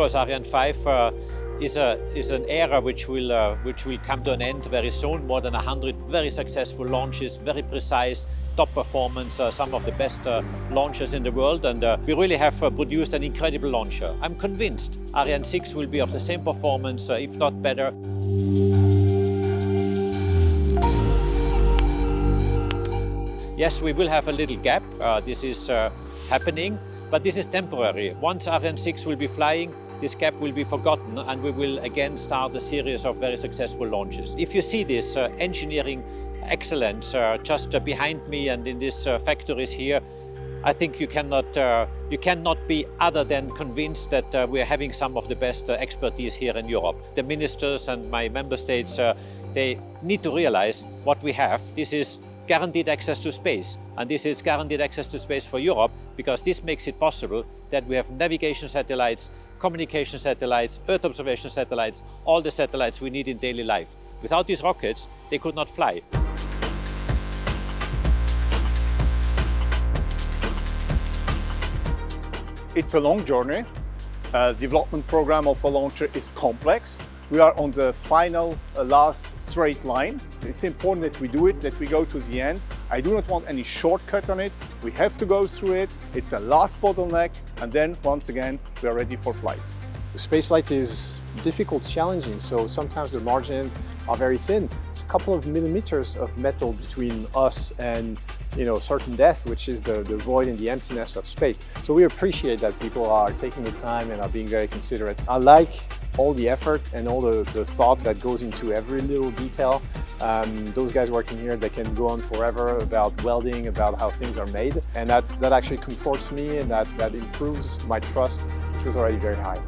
course, Ariane 5 is an era which will come to an end very soon. More than 100 very successful launches, very precise, top performance, some of the best launchers in the world, and we really have produced an incredible launcher. I'm convinced Ariane 6 will be of the same performance, if not better. Yes, we will have a little gap. This is happening, but this is temporary. Once Ariane 6 will be flying, this gap will be forgotten and we will again start a series of very successful launches. If you see this engineering excellence just behind me and in these factories here, I think you cannot be other than convinced that we are having some of the best expertise here in Europe. The ministers and my member states, they need to realize what we have. This is guaranteed access to space, and this is guaranteed access to space for Europe because this makes it possible that we have navigation satellites, communication satellites, Earth observation satellites, all the satellites we need in daily life. Without these rockets, they could not fly. It's a long journey. Development program of a launcher is complex. We are on the final, last straight line. It's important that we do it, that we go to the end. I do not want any shortcut on it. We have to go through it. It's a last bottleneck, and then once again, we are ready for flight. Spaceflight is difficult, challenging, so sometimes the margins are very thin. It's a couple of millimeters of metal between us and certain death, which is the void and the emptiness of space. So we appreciate that people are taking the time and are being very considerate. I like all the effort and all the thought that goes into every little detail. Those guys working here, they can go on forever about welding, about how things are made. And that actually comforts me and that improves my trust, which was already very high.